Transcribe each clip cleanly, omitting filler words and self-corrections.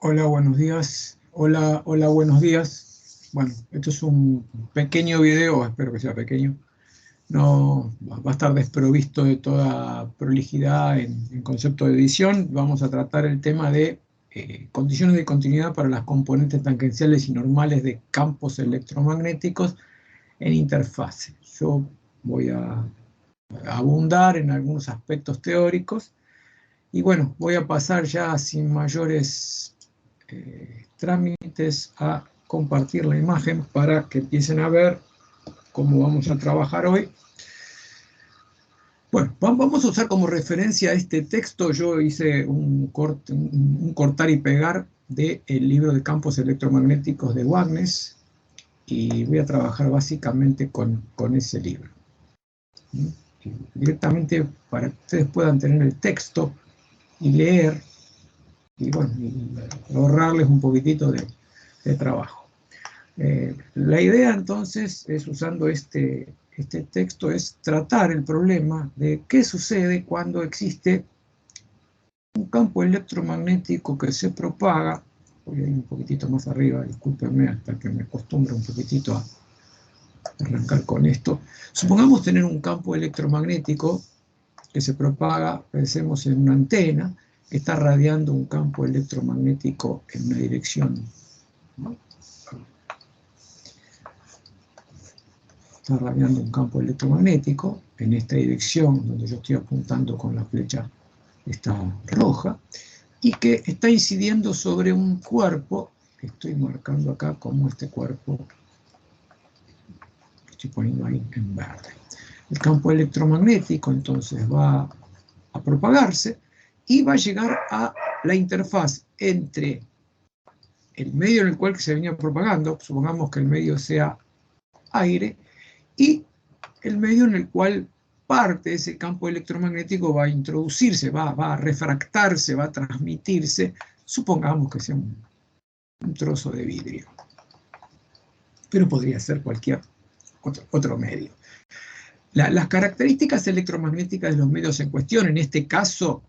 Hola, buenos días. Hola, hola, buenos días. Bueno, esto es un pequeño video, espero que sea pequeño. No va a estar desprovisto de toda prolijidad en concepto de edición. Vamos a tratar el tema de condiciones de continuidad para las componentes tangenciales y normales de campos electromagnéticos en interfase. Yo voy a abundar en algunos aspectos teóricos y bueno, voy a pasar ya sin mayores trámites a compartir la imagen para que empiecen a ver cómo vamos a trabajar hoy. Bueno, vamos a usar como referencia este texto. Yo hice un cortar y pegar del libro de campos electromagnéticos de Wagner y voy a trabajar básicamente con ese libro. Directamente para que ustedes puedan tener el texto y leer y bueno, y ahorrarles un poquitito de trabajo. La idea entonces es, usando este texto, es tratar el problema de qué sucede cuando existe un campo electromagnético que se propaga. Voy a ir un poquitito más arriba, discúlpenme hasta que me acostumbre un poquitito a arrancar con esto. Supongamos tener un campo electromagnético que se propaga, pensemos en una antena que está radiando un campo electromagnético en una dirección, ¿no? Está radiando un campo electromagnético en esta dirección donde yo estoy apuntando con la flecha esta roja, y que está incidiendo sobre un cuerpo que estoy marcando acá como este cuerpo que estoy poniendo ahí en verde. El campo electromagnético entonces va a propagarse y va a llegar a la interfaz entre el medio en el cual se venía propagando, supongamos que el medio sea aire, y el medio en el cual parte de ese campo electromagnético va a introducirse, va a refractarse, va a transmitirse, supongamos que sea un trozo de vidrio, pero podría ser cualquier otro medio. Las características electromagnéticas de los medios en cuestión, en este caso,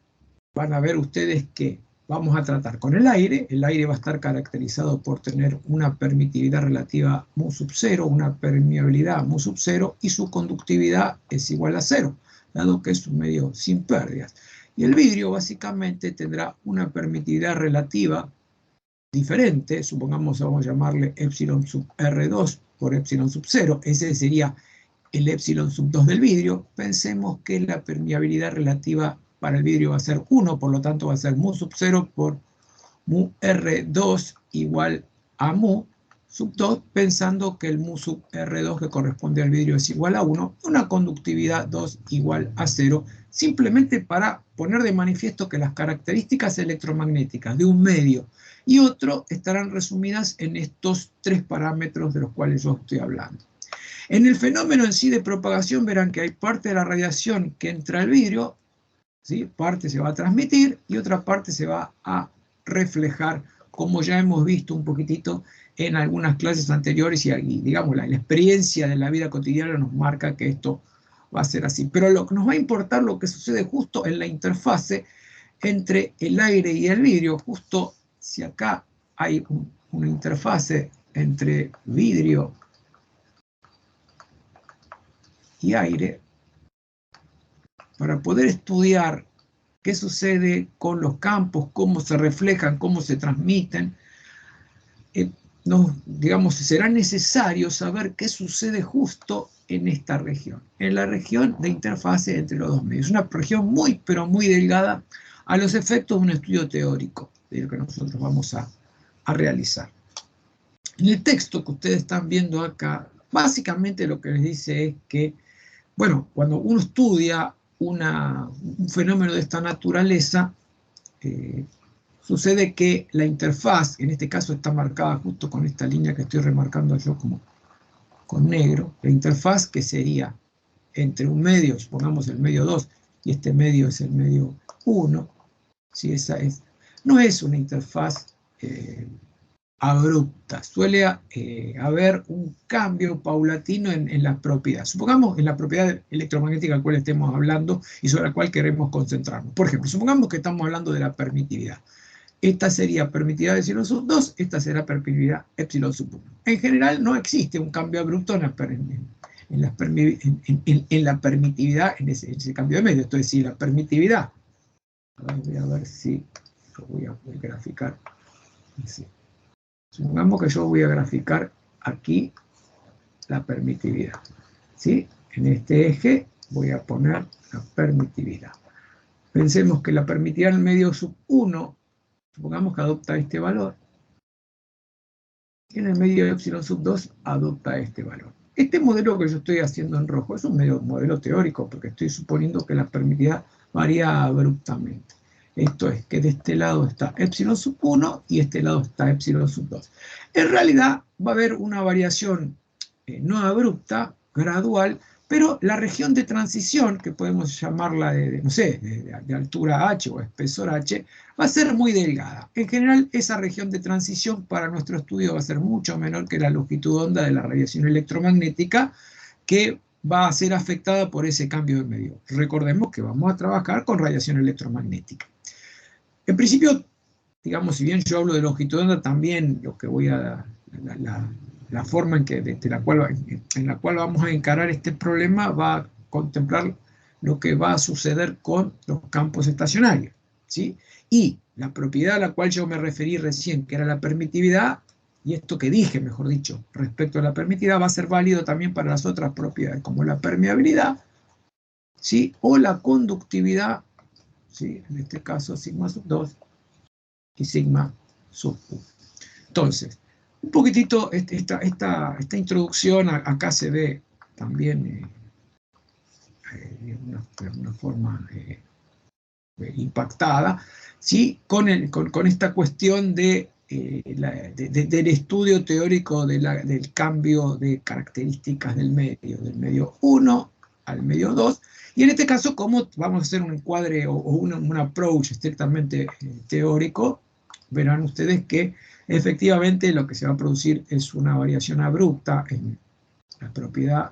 van a ver ustedes que vamos a tratar con el aire va a estar caracterizado por tener una permitividad relativa mu sub 0, una permeabilidad mu sub 0 y su conductividad es igual a 0, dado que es un medio sin pérdidas. Y el vidrio básicamente tendrá una permitividad relativa diferente, supongamos vamos a llamarle epsilon sub R2 por epsilon sub 0, ese sería el epsilon sub 2 del vidrio. Pensemos que la permeabilidad relativa para el vidrio va a ser 1, por lo tanto va a ser mu sub 0 por mu R2 igual a mu sub 2, pensando que el mu sub R2 que corresponde al vidrio es igual a 1, una conductividad 2 igual a 0, simplemente para poner de manifiesto que las características electromagnéticas de un medio y otro estarán resumidas en estos tres parámetros de los cuales yo estoy hablando. En el fenómeno en sí de propagación verán que hay parte de la radiación que entra al vidrio, ¿sí? Parte se va a transmitir y otra parte se va a reflejar, como ya hemos visto un poquitito en algunas clases anteriores y digamos, la experiencia de la vida cotidiana nos marca que esto va a ser así. Pero lo que nos va a importar lo que sucede justo en la interfase entre el aire y el vidrio, justo si acá hay una interfase entre vidrio y aire, para poder estudiar qué sucede con los campos, cómo se reflejan, cómo se transmiten, digamos, será necesario saber qué sucede justo en esta región, en la región de interfase entre los dos medios. Una región muy, pero muy delgada a los efectos de un estudio teórico, de lo que nosotros vamos a realizar. En el texto que ustedes están viendo acá, básicamente lo que les dice es que, bueno, cuando uno estudia un fenómeno de esta naturaleza, sucede que la interfaz, en este caso está marcada justo con esta línea que estoy remarcando yo como con negro, la interfaz que sería entre un medio, supongamos el medio 2, y este medio es el medio 1, ¿sí? No es una interfaz abrupta, suele haber un cambio paulatino en la propiedad. Supongamos en la propiedad electromagnética de la cual estemos hablando y sobre la cual queremos concentrarnos. Por ejemplo, supongamos que estamos hablando de la permitividad. esta sería permitividad de epsilon sub 2, esta será permitividad epsilon sub 1. En general no existe un cambio abrupto en la permitividad, en ese cambio de medio. Entonces, si la permitividad, voy a ver si lo voy a graficar. Sí. Supongamos que yo voy a graficar aquí la permitividad. ¿Sí? En este eje voy a poner la permitividad. Pensemos que la permitividad en el medio sub 1, supongamos que adopta este valor, y en el medio de epsilon sub 2 adopta este valor. Este modelo que yo estoy haciendo en rojo es un modelo teórico, porque estoy suponiendo que la permitividad varía abruptamente. Esto es que de este lado está epsilon sub 1 y este lado está epsilon sub 2. En realidad va a haber una variación no abrupta, gradual, pero la región de transición, que podemos llamarla de altura H o espesor H, va a ser muy delgada. En general, esa región de transición para nuestro estudio va a ser mucho menor que la longitud de onda de la radiación electromagnética, que va a ser afectada por ese cambio de medio. Recordemos que vamos a trabajar con radiación electromagnética. En principio, digamos, si bien yo hablo de longitud de onda, también lo que voy a... La forma en la cual vamos a encarar este problema va a contemplar lo que va a suceder con los campos estacionarios, ¿sí? Y la propiedad a la cual yo me referí recién, que era la permitividad, y esto que dije, mejor dicho, respecto a la permitividad, va a ser válido también para las otras propiedades, como la permeabilidad, ¿sí? O la conductividad, ¿sí? En este caso sigma sub 2 y sigma sub 1. Entonces, un poquitito esta introducción acá se ve también de una forma impactada, ¿sí? Con esta cuestión del estudio teórico del cambio de características del medio 1 al medio 2, y en este caso, como vamos a hacer un encuadre o un approach estrictamente teórico, verán ustedes que efectivamente lo que se va a producir es una variación abrupta en la propiedad.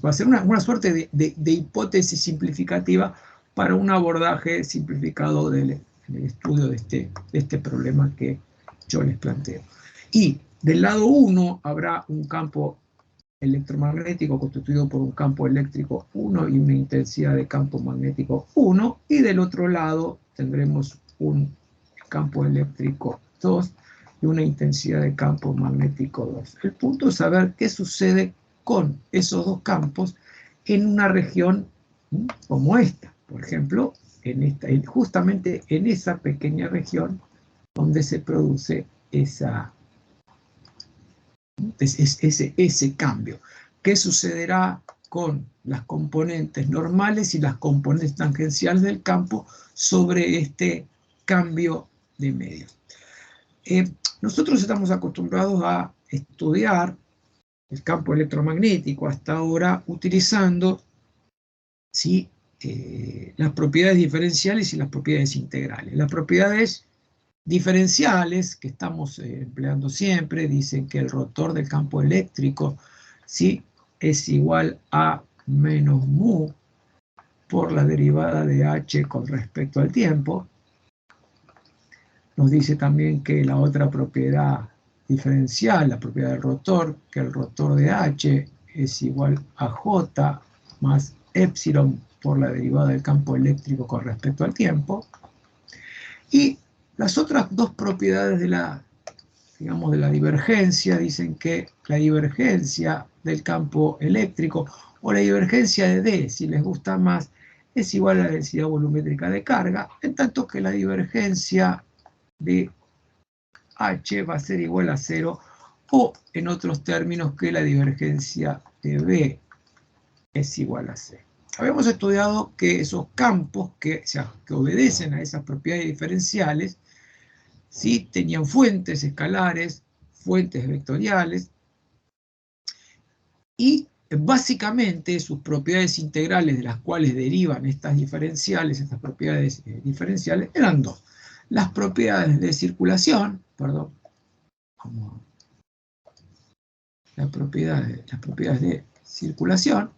Va a ser una suerte de hipótesis simplificativa para un abordaje simplificado del estudio de este problema que yo les planteo. Y del lado 1 habrá un campo electromagnético constituido por un campo eléctrico 1 y una intensidad de campo magnético 1, y del otro lado tendremos un campo eléctrico 2 y una intensidad de campo magnético 2. El punto es saber qué sucede con esos dos campos en una región como esta. Por ejemplo, justamente en esa pequeña región donde se produce ese cambio. ¿Qué sucederá con las componentes normales y las componentes tangenciales del campo sobre este cambio de medios? Nosotros estamos acostumbrados a estudiar el campo electromagnético hasta ahora utilizando, ¿sí? Las propiedades diferenciales y las propiedades integrales. Las propiedades diferenciales que estamos empleando siempre dicen que el rotor del campo eléctrico, ¿sí?, es igual a menos mu por la derivada de h con respecto al tiempo. Nos dice también que la otra propiedad diferencial, la propiedad del rotor, que el rotor de h es igual a j más epsilon por la derivada del campo eléctrico con respecto al tiempo. Y las otras dos propiedades de la divergencia dicen que la divergencia del campo eléctrico, o la divergencia de D, si les gusta más, es igual a la densidad volumétrica de carga, en tanto que la divergencia de H va a ser igual a 0, o en otros términos que la divergencia de B es igual a 0. Habíamos estudiado que esos campos que obedecen a esas propiedades diferenciales, ¿sí?, tenían fuentes escalares, fuentes vectoriales, y básicamente sus propiedades integrales de las cuales derivan estas propiedades diferenciales, eran dos. Las propiedades de circulación, las propiedades de circulación,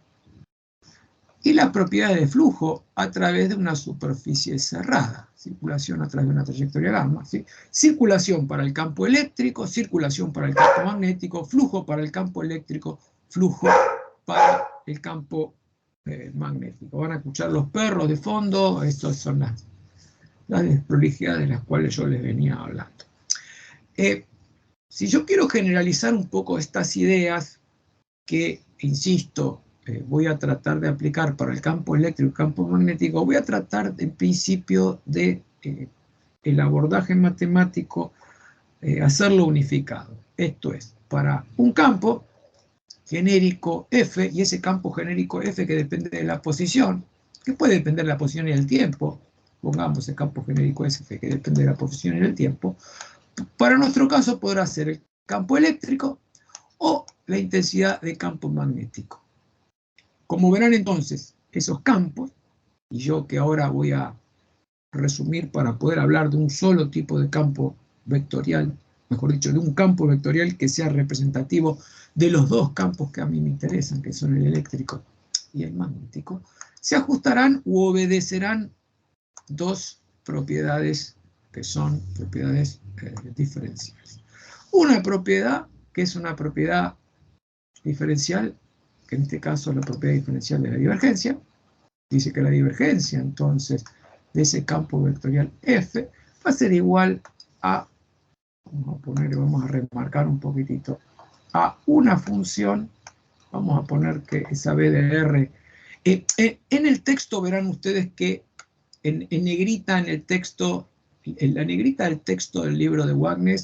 y las propiedades de flujo a través de una superficie cerrada. Circulación a través de una trayectoria gamma. ¿Sí? Circulación para el campo eléctrico, circulación para el campo magnético, flujo para el campo eléctrico, flujo para el campo magnético. Van a escuchar los perros de fondo, estas son las desprolijidades de las cuales yo les venía hablando. Si yo quiero generalizar un poco estas ideas que, insisto, voy a tratar de aplicar para el campo eléctrico y el campo magnético, voy a tratar en principio de el abordaje matemático, hacerlo unificado. Esto es, para un campo genérico F, y ese campo genérico F que depende de la posición, que puede depender de la posición y el tiempo, pongamos el campo genérico F que depende de la posición y el tiempo, para nuestro caso podrá ser el campo eléctrico o la intensidad de campo magnético. Como verán entonces, esos campos, y yo que ahora voy a resumir para poder hablar de un solo tipo de campo vectorial, mejor dicho, de un campo vectorial que sea representativo de los dos campos que a mí me interesan, que son el eléctrico y el magnético, se ajustarán u obedecerán dos propiedades que son propiedades diferenciales. Una propiedad que es una propiedad diferencial, que en este caso es la propiedad diferencial de la divergencia, dice que la divergencia entonces de ese campo vectorial F va a ser igual a, vamos a remarcar un poquitito, a una función, vamos a poner que esa B de R, en el texto verán ustedes que en negrita en el texto, en la negrita del texto del libro de Wagner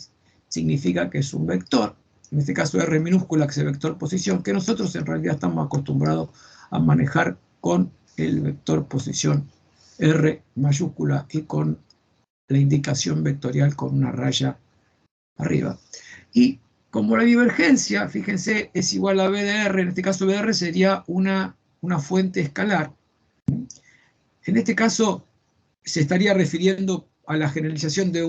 significa que es un vector, en este caso R minúscula, que es el vector posición, que nosotros en realidad estamos acostumbrados a manejar con el vector posición R mayúscula y con la indicación vectorial con una raya arriba. Y como la divergencia, fíjense, es igual a B de R, en este caso B de R sería una fuente escalar. En este caso se estaría refiriendo a la generalización de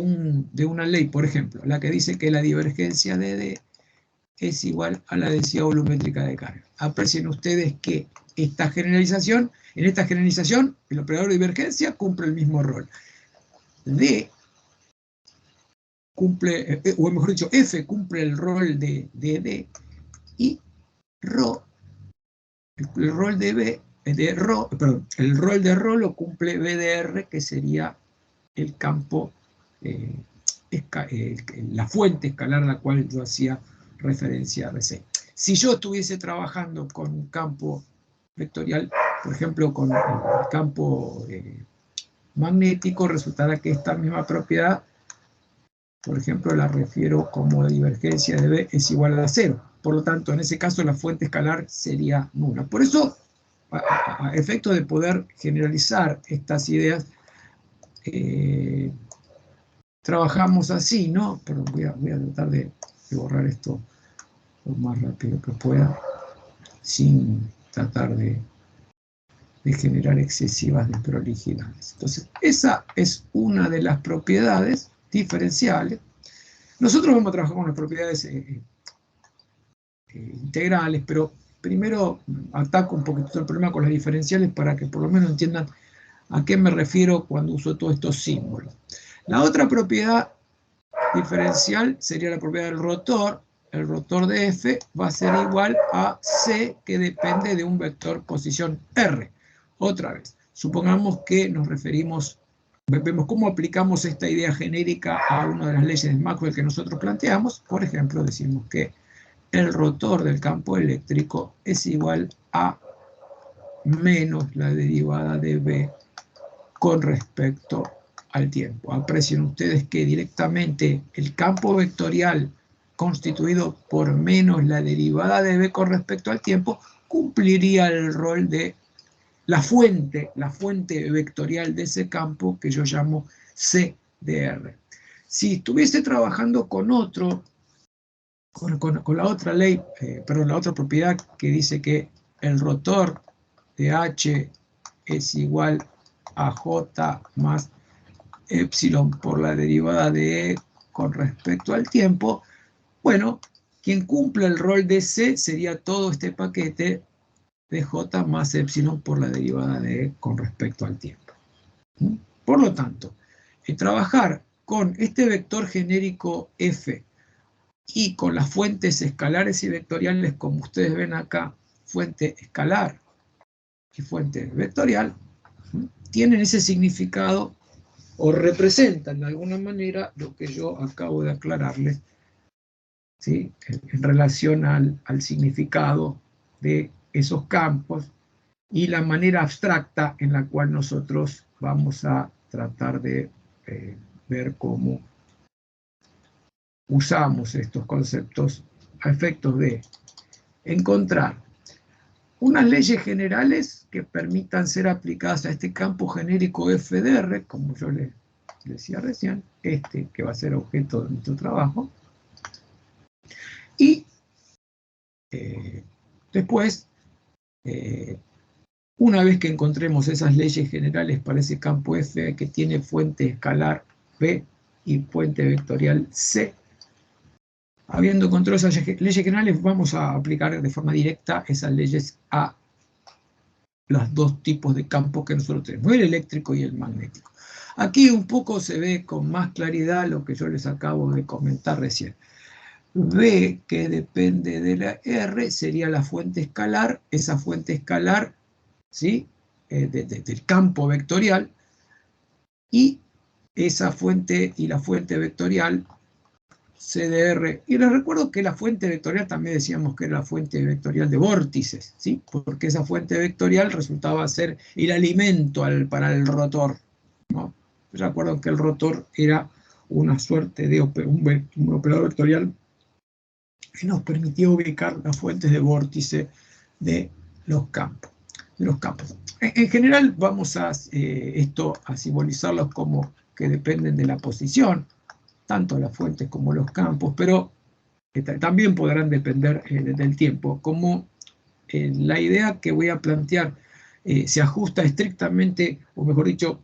una ley, por ejemplo, la que dice que la divergencia de D es igual a la densidad volumétrica de carga. Aprecien ustedes que en esta generalización, el operador de divergencia cumple el mismo rol. D cumple, o mejor dicho, F cumple el rol de D, y ρ, el rol de B, el rol de ρ lo cumple B de R, que sería el campo, la fuente escalar a la cual yo hacía referencia recién. Si yo estuviese trabajando con un campo vectorial, por ejemplo, con el campo magnético, resultará que esta misma propiedad, por ejemplo, la refiero como divergencia de B es igual a 0. Por lo tanto, en ese caso, la fuente escalar sería nula. Por eso, a efecto de poder generalizar estas ideas, trabajamos así, ¿no? Pero voy a tratar de borrar esto lo más rápido que pueda, sin tratar de generar excesivas desprolijidades. Entonces, esa es una de las propiedades diferenciales. Nosotros vamos a trabajar con las propiedades integrales, pero primero ataco un poquito el problema con las diferenciales para que por lo menos entiendan a qué me refiero cuando uso todos estos símbolos. La otra propiedad diferencial sería la propiedad del rotor. El rotor de F va a ser igual a C, que depende de un vector posición R. Otra vez, supongamos que nos referimos, vemos cómo aplicamos esta idea genérica a una de las leyes de Maxwell que nosotros planteamos. Por ejemplo, decimos que el rotor del campo eléctrico es igual a menos la derivada de B con respecto al tiempo. Aprecien ustedes que directamente el campo vectorial constituido por menos la derivada de B con respecto al tiempo cumpliría el rol de la fuente vectorial de ese campo que yo llamo C de R. Si estuviese trabajando con la otra ley, la otra propiedad que dice que el rotor de H es igual a J más epsilon por la derivada de E con respecto al tiempo, bueno, quien cumple el rol de C sería todo este paquete dj más epsilon por la derivada de E con respecto al tiempo. Por lo tanto, trabajar con este vector genérico f y con las fuentes escalares y vectoriales, como ustedes ven acá, fuente escalar y fuente vectorial, tienen ese significado o representan de alguna manera lo que yo acabo de aclararles, ¿sí? En relación al significado de esos campos y la manera abstracta en la cual nosotros vamos a tratar de ver cómo usamos estos conceptos a efectos de encontrar unas leyes generales que permitan ser aplicadas a este campo genérico FDR, como yo les decía recién, que va a ser objeto de nuestro trabajo, y después, una vez que encontremos esas leyes generales para ese campo F que tiene fuente escalar B y fuente vectorial C, habiendo encontrado esas leyes generales, vamos a aplicar de forma directa esas leyes a los dos tipos de campos que nosotros tenemos, el eléctrico y el magnético. Aquí un poco se ve con más claridad lo que yo les acabo de comentar recién. B, que depende de la R, sería la fuente escalar, esa fuente escalar, ¿sí? Del campo vectorial, y esa fuente y la fuente vectorial CDR. Y les recuerdo que la fuente vectorial también decíamos que era la fuente vectorial de vórtices, ¿sí? Porque esa fuente vectorial resultaba ser el alimento para el rotor, ¿no? Recuerdo que el rotor era una suerte de un operador vectorial que nos permitía ubicar las fuentes de vórtice de los campos. En general vamos a esto a simbolizarlos como que dependen de la posición, tanto las fuentes como los campos, pero también podrán depender del tiempo. Como la idea que voy a plantear se ajusta estrictamente, o mejor dicho,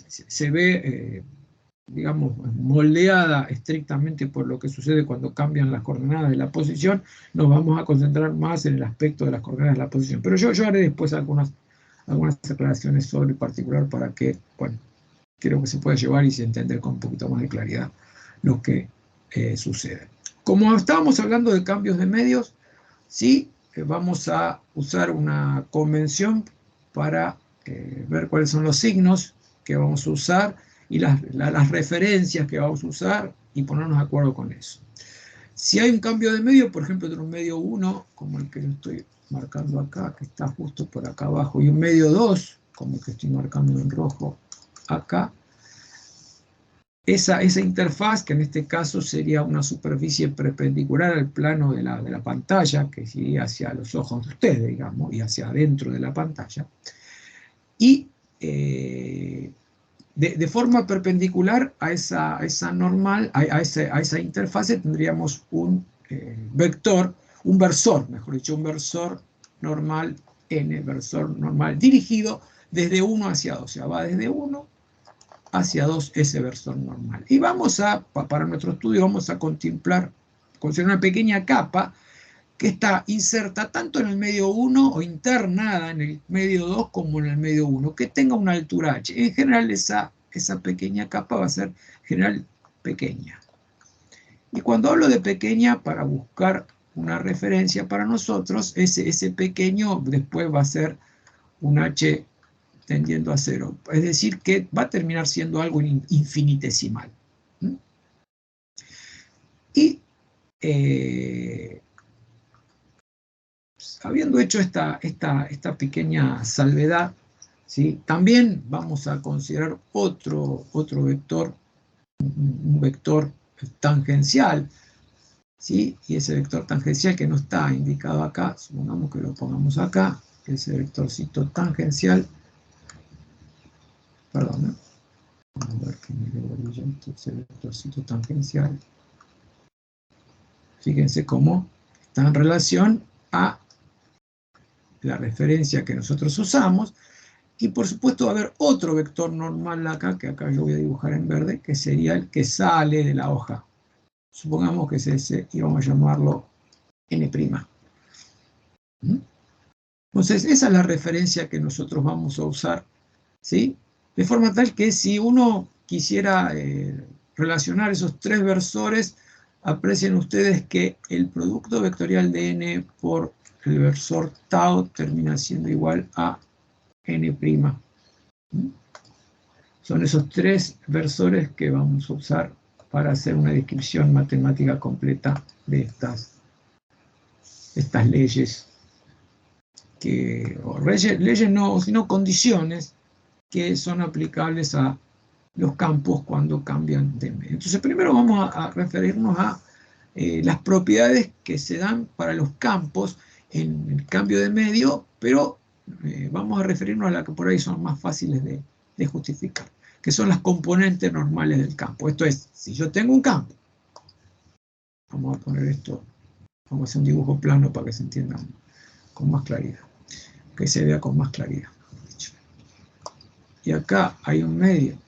se ve, digamos, moldeada estrictamente por lo que sucede cuando cambian las coordenadas de la posición, nos vamos a concentrar más en el aspecto de las coordenadas de la posición. Pero yo haré después algunas aclaraciones sobre el particular para que, bueno, creo que se puede llevar y se entender con un poquito más de claridad lo que sucede. Como estábamos hablando de cambios de medios, sí, vamos a usar una convención para ver cuáles son los signos que vamos a usar y las referencias que vamos a usar y ponernos de acuerdo con eso. Si hay un cambio de medio, por ejemplo, de un medio 1, como el que yo estoy marcando acá, que está justo por acá abajo, y un medio 2, como el que estoy marcando en rojo acá, esa interfaz, que en este caso sería una superficie perpendicular al plano de la pantalla, que iría hacia los ojos de ustedes, digamos, y hacia adentro de la pantalla, y de forma perpendicular a esa normal, a esa interfase tendríamos un vector, un versor, mejor dicho, un versor normal n, versor normal dirigido desde 1 hacia 2, o sea, va desde 1 hacia 2 ese versor normal. Y vamos para nuestro estudio, vamos a considerar una pequeña capa que está inserta tanto en el medio 1 o internada en el medio 2 como en el medio 1, que tenga una altura h. En general esa pequeña capa va a ser en general pequeña. Y cuando hablo de pequeña, para buscar una referencia para nosotros, ese pequeño después va a ser un h tendiendo a 0. Es decir, que va a terminar siendo algo infinitesimal. Y habiendo hecho esta pequeña salvedad, ¿sí? También vamos a considerar otro vector, un vector tangencial, ¿sí? Y ese vector tangencial que no está indicado acá, supongamos que lo pongamos acá, ese vectorcito tangencial, perdón, vamos a ver que me quedó brillante ese vectorcito tangencial. Fíjense cómo está en relación a la referencia que nosotros usamos, y por supue'sto va a haber otro vector normal acá, que acá yo voy a dibujar en verde, que sería el que sale de la hoja. Supongamos que es ese y vamos a llamarlo N'. Entonces, esa es la referencia que nosotros vamos a usar, ¿sí? De forma tal que si uno quisiera relacionar esos tres versores, aprecien ustedes que el producto vectorial de n por el versor tau termina siendo igual a n'. Son esos tres versores que vamos a usar para hacer una descripción matemática completa de estas leyes, o leyes no, sino condiciones que son aplicables a los campos cuando cambian de medio. Entonces, primero vamos a referirnos a las propiedades que se dan para los campos en el cambio de medio, pero vamos a referirnos a las que por ahí son más fáciles de justificar, que son las componentes normales del campo. Esto es, si yo tengo un campo, vamos a poner esto, vamos a hacer un dibujo plano para que se entienda con más claridad, que se vea con más claridad. Y acá hay un medio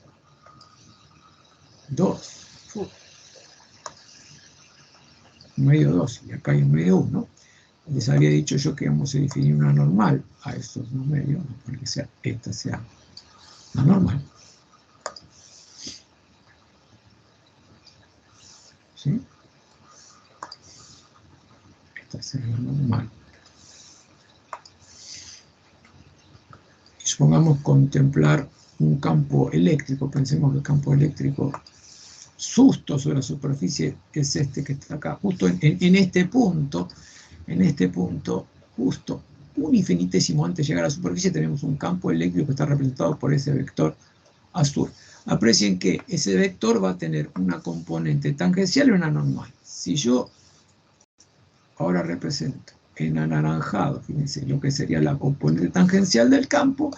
2, un medio 2, y acá hay un medio 1. Les había dicho yo que vamos a definir una normal a estos dos medios, para que sea, esta sea la normal. ¿Sí? Esta será la normal. Y supongamos contemplar un campo eléctrico. Pensemos que el campo eléctrico justo sobre la superficie es este que está acá, justo en este punto, justo un infinitésimo antes de llegar a la superficie, tenemos un campo eléctrico que está representado por ese vector azul. Aprecien que ese vector va a tener una componente tangencial y una normal. Si yo ahora represento en anaranjado, fíjense, lo que sería la componente tangencial del campo,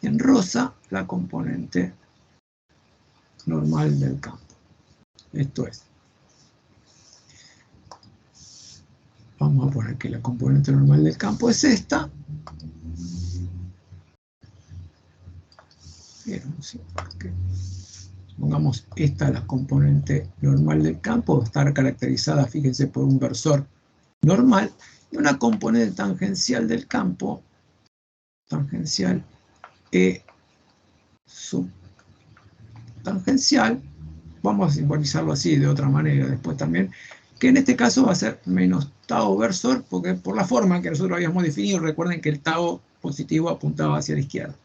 en rosa la componente normal del campo. Esto es, vamos a poner que la componente normal del campo es esta. Pero no sé por qué. Pongamos esta la componente normal del campo, va a estar caracterizada, fíjense, por un versor normal, y una componente tangencial del campo, tangencial E subtangencial, vamos a simbolizarlo así de otra manera después también, que en este caso va a ser menos tau versor, porque por la forma que nosotros habíamos definido, recuerden que el tau positivo apuntaba hacia la izquierda.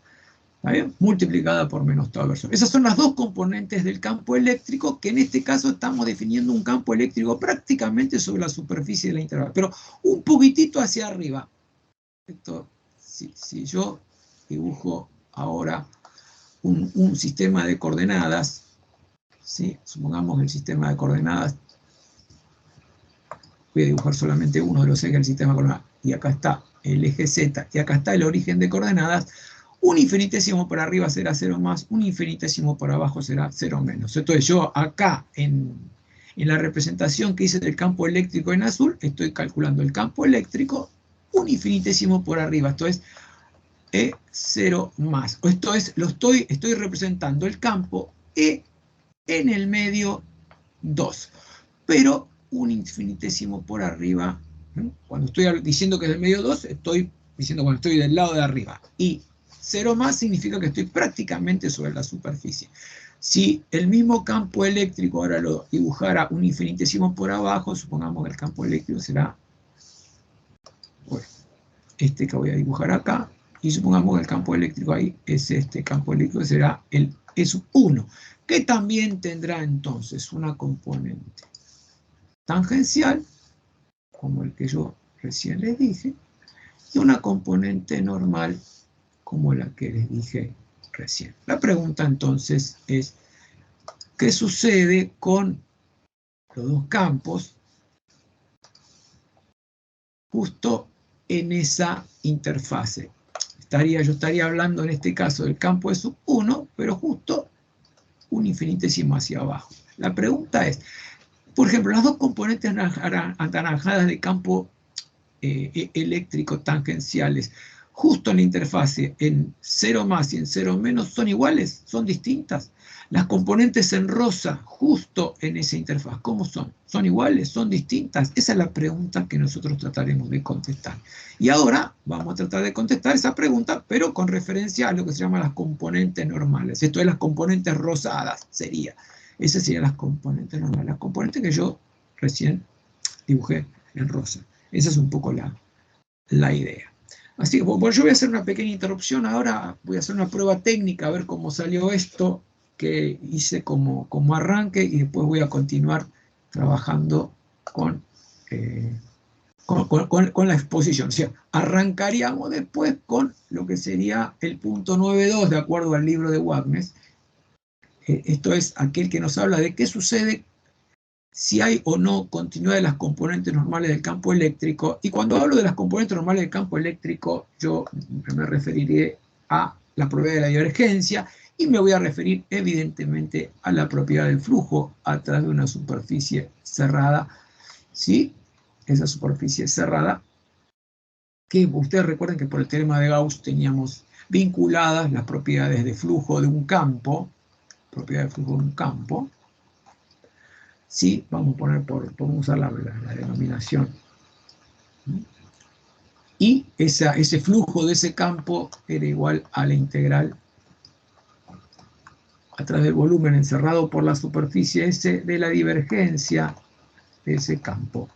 ¿Está bien? Multiplicada por menos tau versor. Esas son las dos componentes del campo eléctrico, que en este caso estamos definiendo un campo eléctrico prácticamente sobre la superficie de la interfaz, pero un poquitito hacia arriba. Esto, si yo dibujo ahora un sistema de coordenadas, ¿sí? Supongamos el sistema de coordenadas, voy a dibujar solamente uno de los ejes del sistema de coordenadas, y acá está el eje Z, y acá está el origen de coordenadas. Un infinitésimo por arriba será 0 más, un infinitésimo por abajo será 0 menos. Entonces yo acá en la representación que hice del campo eléctrico en azul, estoy calculando el campo eléctrico un infinitésimo por arriba. Esto es E0 más. Esto es, estoy representando el campo E en el medio 2. Pero un infinitésimo por arriba, ¿no? Cuando estoy diciendo que es el medio 2, estoy diciendo cuando estoy del lado de arriba. Y 0 más significa que estoy prácticamente sobre la superficie. Si el mismo campo eléctrico ahora lo dibujara un infinitésimo por abajo, supongamos que el campo eléctrico será, bueno, este que voy a dibujar acá, y supongamos que el campo eléctrico ahí es este campo eléctrico, será el E1, que también tendrá entonces una componente tangencial, como el que yo recién les dije, y una componente normal, como la que les dije recién. La pregunta entonces es, ¿qué sucede con los dos campos justo en esa interfase? Yo estaría hablando en este caso del campo E1, pero justo un infinitésimo hacia abajo. La pregunta es, por ejemplo, las dos componentes anaranjadas de campo eléctrico tangenciales, justo en la interfase, en 0 más y en 0 menos, ¿son iguales? ¿Son distintas? Las componentes en rosa, justo en esa interfaz, ¿cómo son? ¿Son iguales? ¿Son distintas? Esa es la pregunta que nosotros trataremos de contestar. Y ahora vamos a tratar de contestar esa pregunta, pero con referencia a lo que se llama las componentes normales. Esto es las componentes rosadas, sería. Esas serían las componentes normales. Las componentes que yo recién dibujé en rosa. Esa es un poco la idea. Así que bueno, yo voy a hacer una pequeña interrupción ahora, voy a hacer una prueba técnica a ver cómo salió esto que hice como arranque y después voy a continuar trabajando con la exposición. O sea, arrancaríamos después con lo que sería el punto 9.2 de acuerdo al libro de Wagner. Esto es aquel que nos habla de qué sucede si hay o no continuidad de las componentes normales del campo eléctrico. Y cuando hablo de las componentes normales del campo eléctrico, yo me referiré a la propiedad de la divergencia y me voy a referir evidentemente a la propiedad del flujo a través de una superficie cerrada. ¿Sí? Esa superficie cerrada, que ustedes recuerden que por el teorema de Gauss teníamos vinculadas las propiedades de flujo de un campo, ¿sí? Vamos a poner vamos a usar la denominación. Y ese flujo de ese campo era igual a la integral a través del volumen encerrado por la superficie S de la divergencia de ese campo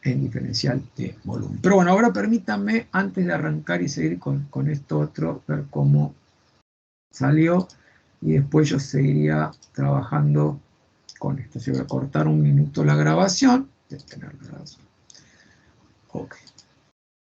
en diferencial de volumen. Pero bueno, ahora permítanme, antes de arrancar y seguir con esto otro, ver cómo salió y después yo seguiría trabajando con esto. Si voy a cortar un minuto la grabación, detener la grabación. Ok.